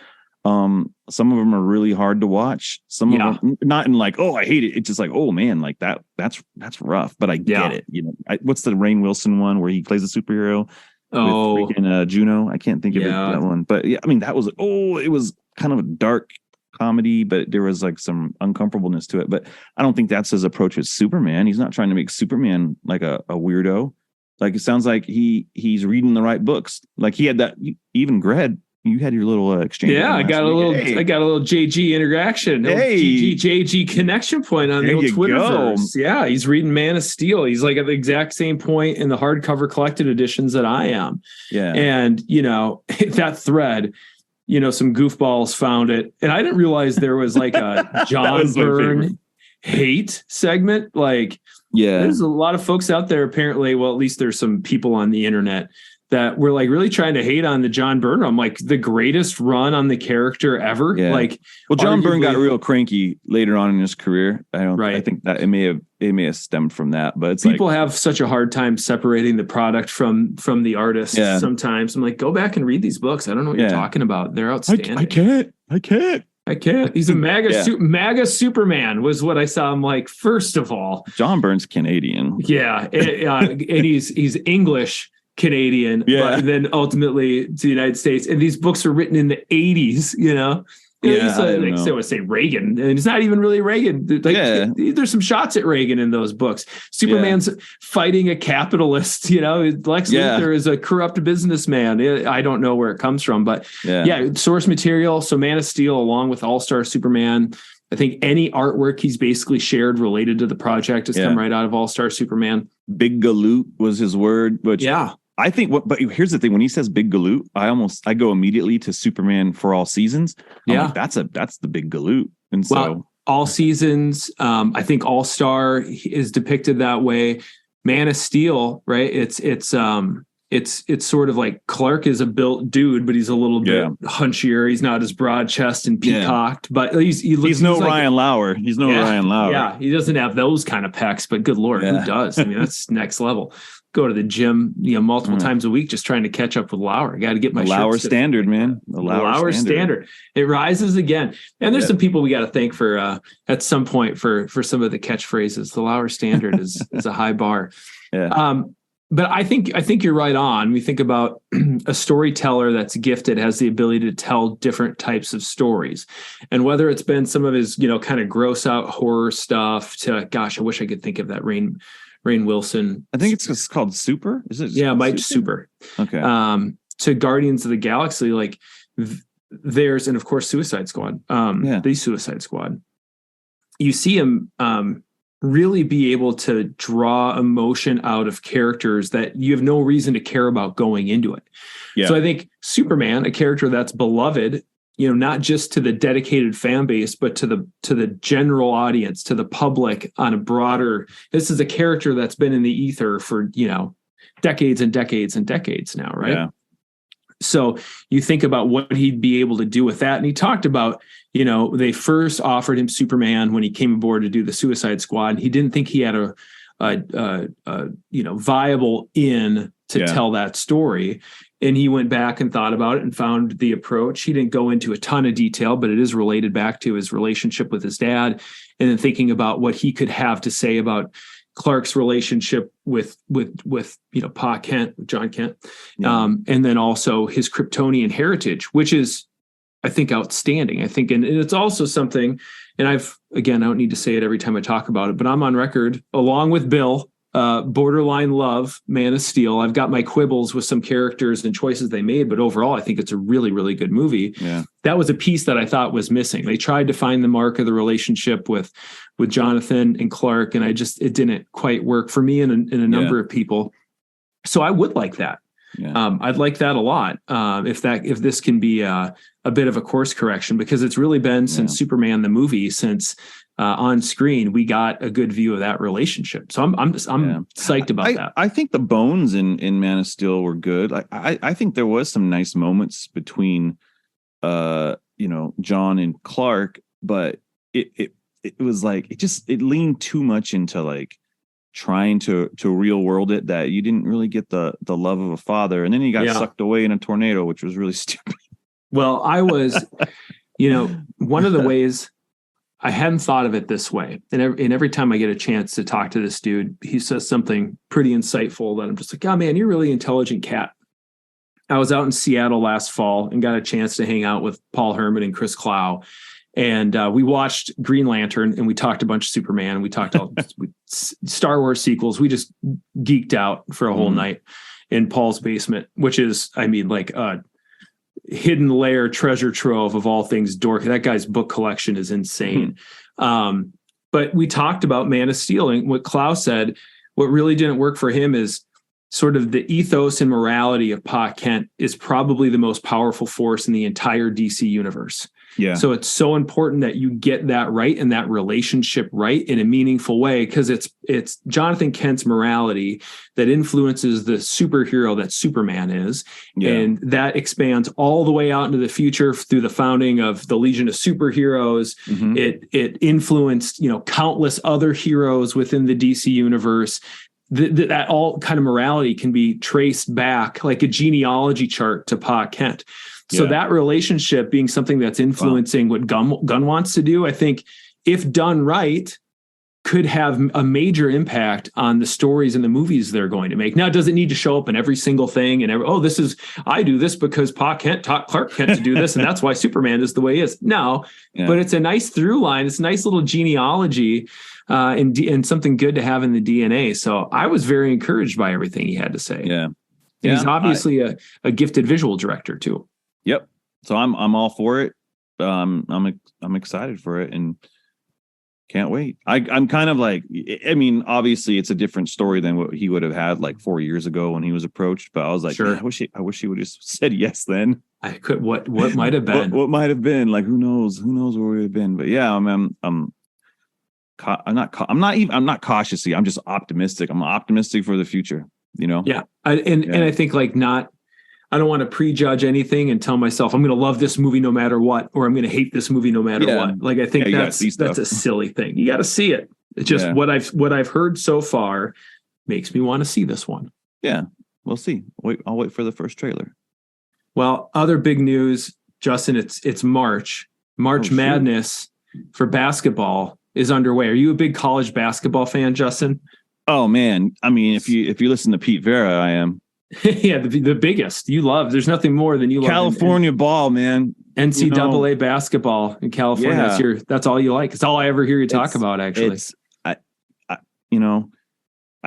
Some of them are really hard to watch. Some of them not in like, oh, I hate it. It's just like, oh man, like that's rough, but I get it. You know, what's the Rainn Wilson one where he plays a superhero? Oh, with freaking Juno. I can't think of that one, but yeah, I mean, that was, it was kind of a dark comedy, but there was like some uncomfortableness to it. But I don't think that's his approach with Superman. He's not trying to make Superman like a weirdo. Like, it sounds like he's reading the right books. Like, he had that, even Greg, you had your little exchange. Yeah, I got a little JG interaction. JG connection point on the old Twitterverse. Yeah, he's reading Man of Steel. He's like at the exact same point in the hardcover collected editions that I am. Yeah. And, you know, that thread, you know, some goofballs found it. And I didn't realize there was like a John Byrne. hate segment. Like, there's a lot of folks out there apparently. Well, at least there's some people on the internet that were like really trying to hate on the John Byrne, like the greatest run on the character ever. Yeah. Like, well, John Byrne got real cranky later on in his career. I think that it may have stemmed from that, but it's people have such a hard time separating the product from the artist. Sometimes I'm like, go back and read these books. I don't know what you're talking about. They're outstanding. I can't. He's a MAGA Superman was what I saw. I'm like, first of all, John Byrne's Canadian. Yeah. And he's English Canadian, but then ultimately to the United States. And these books were written in the 80s, you know? I would say Reagan, and it's not even really Reagan. There's some shots at Reagan in those books. Superman's fighting a capitalist, you know. Lex Luthor is a corrupt businessman. I don't know where it comes from, but source material. So Man of Steel, along with All-Star Superman. I think any artwork he's basically shared related to the project has come right out of All-Star Superman. Big galoot was his word, which I think but here's the thing, when he says big galoot, I go immediately to Superman for All Seasons. Like, that's the big galoot. And so All Seasons, I think All-Star is depicted that way. Man of Steel, right? It's sort of like Clark is a built dude, but he's a little bit hunchier. He's not as broad chest and peacocked, but he's no Ryan Lauer. He's no Ryan Lauer. Yeah, he doesn't have those kind of pecs, but good Lord, who does? I mean, that's next level. Go to the gym, multiple times a week, just trying to catch up with Lauer. I got to get my Lauer standard, man. The Lauer standard. It rises again. And there's some people we got to thank for at some point for some of the catchphrases. The Lauer standard is a high bar. Yeah. But I think you're right on. We think about a storyteller that's gifted, has the ability to tell different types of stories. And whether it's been some of his, kind of gross out horror stuff to, gosh, I wish I could think of that Rainn Wilson. I think it's called Super. Is it? Yeah, Mike Super. Okay. To Guardians of the Galaxy, like there's, and of course, Suicide Squad. The Suicide Squad. You see him really be able to draw emotion out of characters that you have no reason to care about going into it. Yeah. So I think Superman, a character that's beloved, not just to the dedicated fan base, but to the general audience, to the public on a broader, this is a character that's been in the ether for, decades and decades and decades now. Right. Yeah. So you think about what he'd be able to do with that. And he talked about, they first offered him Superman when he came aboard to do the Suicide Squad. And he didn't think he had a viable in to tell that story. And he went back and thought about it and found the approach. He didn't go into a ton of detail, but it is related back to his relationship with his dad. And then thinking about what he could have to say about Clark's relationship with Pa Kent, John Kent, and then also his Kryptonian heritage, which is, I think, outstanding. I think, and it's also something, and I don't need to say it every time I talk about it, but I'm on record, along with Bill, borderline love Man of Steel. I've got my quibbles with some characters and choices they made, but overall, I think it's a really, really good movie. Yeah. That was a piece that I thought was missing. They tried to find the mark of the relationship with Jonathan and Clark, and it didn't quite work for me and a number of people. So I would like that. Yeah. I'd like that a lot. If this can be a bit of a course correction, because it's really been since Superman the movie, since on screen we got a good view of that relationship. So I'm psyched about that. I think the bones in Man of Steel were good. I think there was some nice moments between John and Clark, but it was like it leaned too much into like trying to real world it, that you didn't really get the love of a father, and then he got sucked away in a tornado, which was really stupid. Well, I was, one of the ways I hadn't thought of it this way, and every time I get a chance to talk to this dude, he says something pretty insightful that I'm just like, oh man, you're a really intelligent cat. I was out in Seattle last fall and got a chance to hang out with Paul Herman and Chris Clow. And we watched Green Lantern, and we talked a bunch of Superman. We talked all Star Wars sequels. We just geeked out for a whole night in Paul's basement, which is, like a hidden layer treasure trove of all things dorky. That guy's book collection is insane. But we talked about Man of Steel, and what Klaus said, what really didn't work for him is sort of the ethos and morality of Pa Kent is probably the most powerful force in the entire DC universe. Yeah. So it's so important that you get that right and that relationship right in a meaningful way, because it's Jonathan Kent's morality that influences the superhero that Superman is. Yeah. And that expands all the way out into the future through the founding of the Legion of Superheroes. Mhm. It influenced, countless other heroes within the DC universe. That all kind of morality can be traced back like a genealogy chart to Pa Kent. So that relationship being something that's influencing what Gunn wants to do, I think, if done right, could have a major impact on the stories and the movies they're going to make. Now, does it need to show up in every single thing? And I do this because Pa Kent taught Clark Kent to do this, and that's why Superman is the way he is. No, but it's a nice through line. It's a nice little genealogy and something good to have in the DNA. So I was very encouraged by everything he had to say. Yeah. And he's obviously a gifted visual director too. Yep. So I'm all for it. I'm excited for it and can't wait. I'm kind of like, I mean, obviously it's a different story than what he would have had like 4 years ago when he was approached. But I was like, sure. I wish he would have said yes then. I could. What might have been? what might have been? Like, who knows? Who knows where we have been? But yeah, I'm not cautiously. I'm just optimistic. I'm optimistic for the future. Yeah, and I think I don't want to prejudge anything and tell myself I'm going to love this movie no matter what, or I'm going to hate this movie no matter what. Like, I think that's a silly thing. You got to see it. It's just what I've heard so far makes me want to see this one. Yeah, we'll see. I'll wait for the first trailer. Well, other big news, Justin. It's March. March Madness for basketball is underway. Are you a big college basketball fan, Justin? Oh man, I mean, if you listen to Pete Vera, I am. Yeah, the biggest. You love. There's nothing more than you love. California ball, man. NCAA basketball in California. Yeah. That's all you like. It's all I ever hear you talk about. Actually, I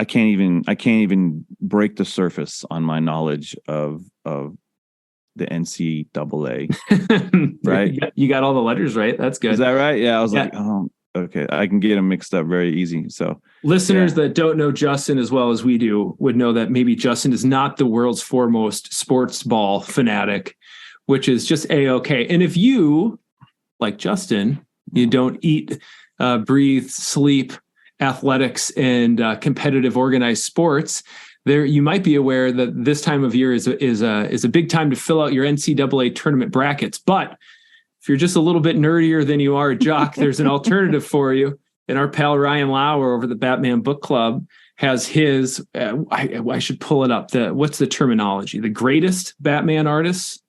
can't even break the surface on my knowledge of the NCAA. Right? You got all the letters right. That's good. Is that right? Yeah. I was like, oh, okay. I can get them mixed up very easy. So listeners that don't know Justin as well as we do would know that maybe Justin is not the world's foremost sports ball fanatic, which is just A-okay. And if you, like Justin, you don't eat, breathe, sleep, athletics, and competitive organized sports, there you might be aware that this time of year is a big time to fill out your NCAA tournament brackets. But if you're just a little bit nerdier than you are a jock, there's an alternative for you. And our pal Ryan Lauer over the Batman Book Club has his, I should pull it up. What's the terminology? The greatest Batman artists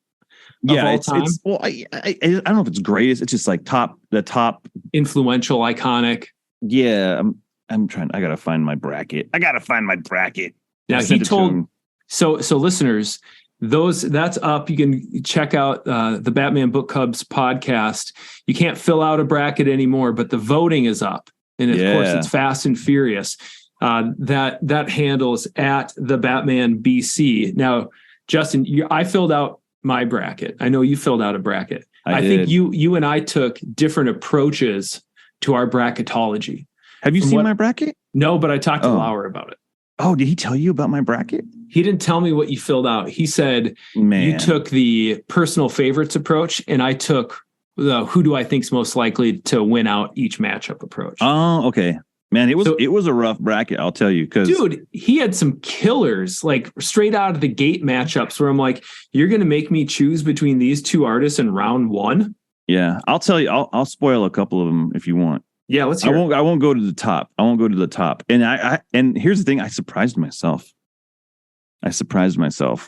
of all time? I don't know if it's greatest. It's just like the top. Influential, iconic. Yeah. I'm trying. I got to find my bracket. Now he told, so listeners, that's up. You can check out the Batman Book Club's podcast. You can't fill out a bracket anymore, but the voting is up, and of course it's Fast and Furious. That handle is at the Batman BC. Now, Justin, I filled out my bracket. I know you filled out a bracket. I think you and I took different approaches to our bracketology. Have you seen my bracket? No, but I talked to Lauer about it. Oh, did he tell you about my bracket? He didn't tell me what you filled out. He said you took the personal favorites approach, and I took the who do I think's most likely to win out each matchup approach. Oh, okay. Man, it was a rough bracket, I'll tell you. Dude, he had some killers, like straight out of the gate matchups where I'm like, you're going to make me choose between these two artists in round one? Yeah, I'll tell you. I'll spoil a couple of them if you want. Yeah, let's hear I won't go to the top. And here's the thing. I surprised myself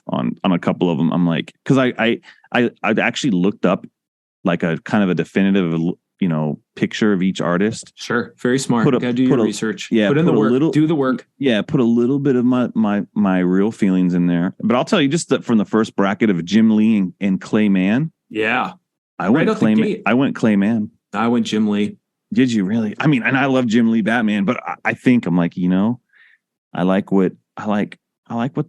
on a couple of them. I'm like, because I've actually looked up like a kind of a definitive, picture of each artist. Sure. Very smart. Gotta do your research. Yeah. Put in the work. Do the work. Yeah. Put a little bit of my real feelings in there. But I'll tell you just that from the first bracket of Jim Lee and Clay Mann. Yeah. I went Clay Mann. I went Jim Lee. Did you really? I mean, and I love Jim Lee Batman, but I think I'm like, I like what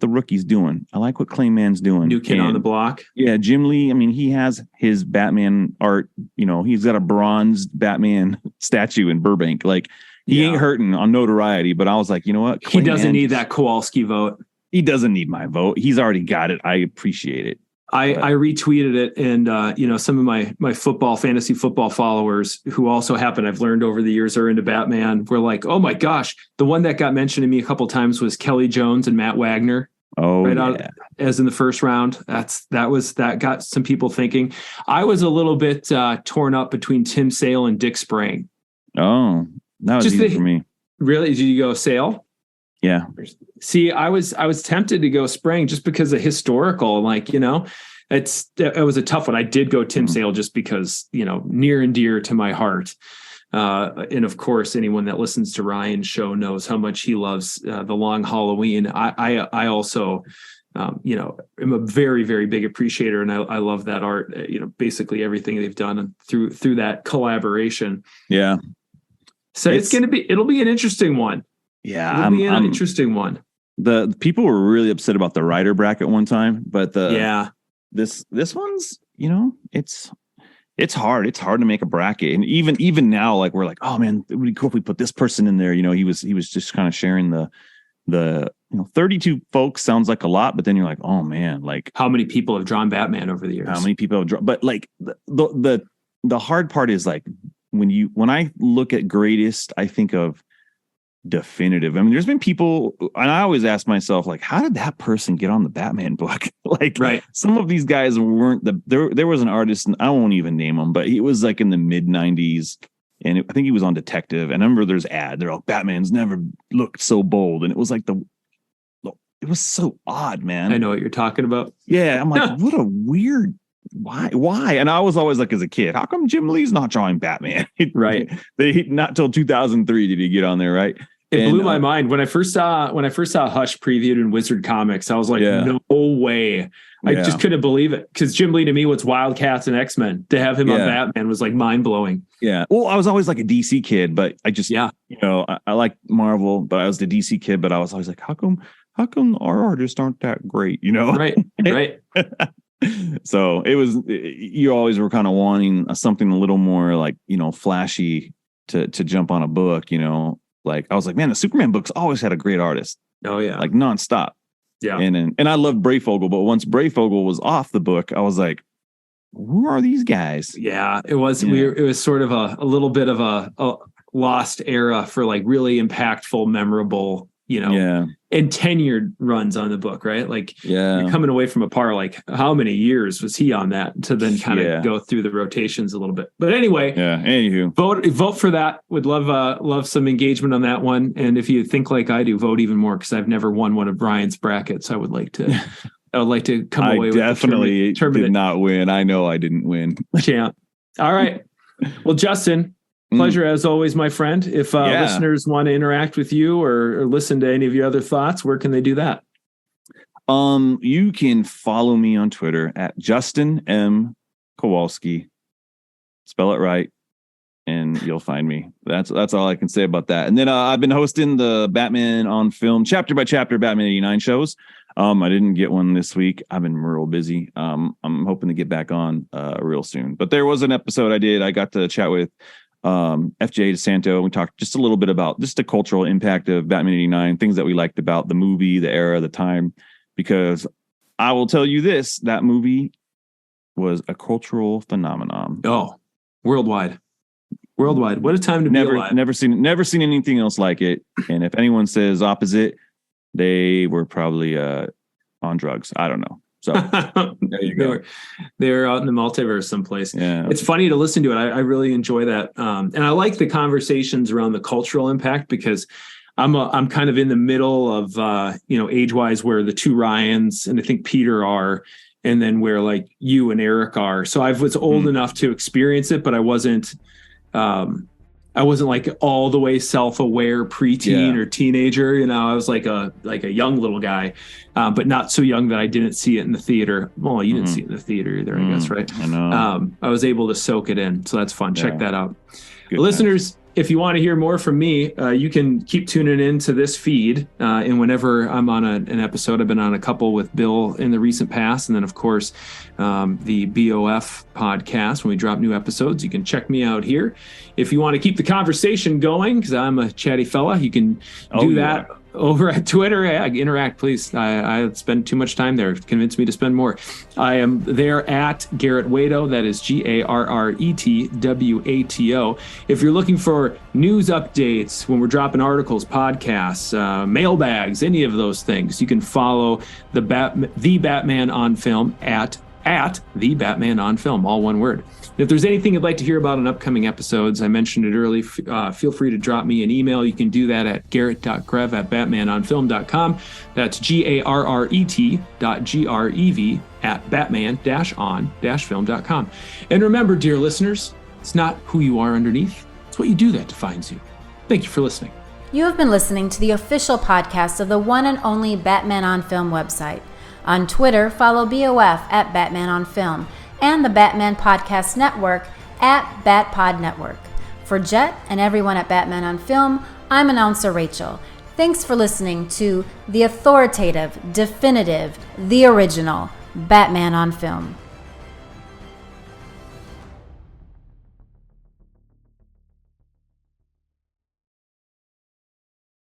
the rookie's doing. I like what Clay Mann's doing. New kid on the block. Yeah, Jim Lee. I mean, he has his Batman art. He's got a bronzed Batman statue in Burbank. Like he ain't hurting on notoriety. But I was like, you know what? He doesn't need that Kowalski vote. He doesn't need my vote. He's already got it. I appreciate it. I retweeted it, and some of my fantasy football followers who also I've learned over the years are into Batman. Were like, oh my gosh, the one that got mentioned to me a couple of times was Kelly Jones and Matt Wagner. Oh, right yeah. out as in the first round. That got some people thinking. I was a little bit torn up between Tim Sale and Dick Sprang. Oh, that was easy for me. Really? Did you go Sale? Yeah. See, I was tempted to go Sprang just because of historical. Like, it was a tough one. I did go Tim Sale just because, near and dear to my heart. And of course, anyone that listens to Ryan's show knows how much he loves The Long Halloween. I also, am a very, very big appreciator, and I love that art. Basically everything they've done through that collaboration. Yeah. So it'll be an interesting one. Yeah, it'll be an interesting one. The people were really upset about the writer bracket one time, but this one's it's hard. It's hard to make a bracket, and even now, like we're like, oh man, it would be cool if we put this person in there. He was just kind of sharing the 32 folks sounds like a lot, but then you're like, oh man, like how many people have drawn Batman over the years? How many people have drawn? But like the hard part is like when I look at greatest, I think of definitive. I mean, there's been people, and I always ask myself, like, how did that person get on the Batman book? Like, right. Some of these guys weren't there was an artist, and I won't even name him, but he was like in the mid 90s, and I think he was on Detective. And I remember there's they're like, Batman's never looked so bold, and it was like it was so odd, man. I know what you're talking about. Yeah, I'm like, what a weird. Why? And I was always like, as a kid, how come Jim Lee's not drawing Batman? Right. Not till 2003 did he get on there, right? It blew my mind when I first saw Hush previewed in Wizard Comics. I was like, no way. I just couldn't believe it, because Jim Lee to me was Wildcats and X-Men. To have him on Batman was like mind blowing. Yeah. Well, I was always like a DC kid, but I just I like Marvel, but I was the DC kid. But I was always like, how come our artists aren't that great? Right. Right. So you always were kind of wanting something a little more like, flashy to jump on a book, like I was like, man, the Superman books always had a great artist. Oh yeah. Like nonstop. Yeah. And I love Breyfogle, but once Breyfogle was off the book, I was like, who are these guys? Yeah, it was weird. It was sort of a little bit of a lost era for like really impactful, memorable, and tenured runs on the book, right? Like, you're coming away from a par, like how many years was he on that to then kind of go through the rotations a little bit. But anyway, anywho, vote for that. Would love some engagement on that one. And if you think like I do, vote even more, because I've never won one of Brian's brackets. I would like to come away with definitely did not win. I know I didn't win. Yeah. All right. Well, Justin, pleasure as always, my friend. If listeners want to interact with you or listen to any of your other thoughts, where can they do that? You can follow me on Twitter at Justin M. Kowalski. Spell it right, and you'll find me. That's all I can say about that. And then I've been hosting the Batman on Film chapter by chapter Batman 89 shows. I didn't get one this week. I've been real busy. I'm hoping to get back on real soon. But there was an episode I did. I got to chat with FJ DeSanto. We talked just a little bit about just the cultural impact of Batman 89, things that we liked about the movie, the era, the time, because I will tell you this, that movie was a cultural phenomenon. Oh, worldwide. What a time to be alive. Never seen anything else like it. And if anyone says opposite, they were probably on drugs. I don't know. So there you go. They're out in the multiverse someplace. Yeah. It's funny to listen to it. I really enjoy that. And I like the conversations around the cultural impact, because I'm kind of in the middle of, age-wise, where the two Ryans and I think Peter are, and then where like you and Eric are. So I was old enough to experience it, but I wasn't like all the way self-aware preteen or teenager. I was like a young little guy, but not so young that I didn't see it in the theater. Well, you didn't see it in the theater either, I guess, right? I know. I was able to soak it in. So that's fun. Check that out. Good Listeners, if you want to hear more from me, you can keep tuning in to this feed. And whenever I'm on an episode, I've been on a couple with Bill in the recent past. And then, of course, the BOF podcast, when we drop new episodes, you can check me out here. If you want to keep the conversation going, because I'm a chatty fella, you can do that over at Twitter. Interact, please. I spend too much time there. Convince me to spend more. I am there at Garret Wato. That is GarretWato. If you're looking for news updates when we're dropping articles, podcasts, mailbags, any of those things, you can follow the Batman on Film at the Batman on Film, all one word. If there's anything you'd like to hear about in upcoming episodes, I mentioned it early, feel free to drop me an email. You can do that at garret.grev@batmanonfilm.com. That's garret.grev@batman-on-film.com. And remember, dear listeners, it's not who you are underneath, it's what you do that defines you. Thank you for listening. You have been listening to the official podcast of the one and only Batman on Film website. On Twitter, follow BOF at Batman on Film and the Batman Podcast Network at BatPod Network. For Jet and everyone at Batman on Film, I'm announcer Rachel. Thanks for listening to the authoritative, definitive, the original Batman on Film.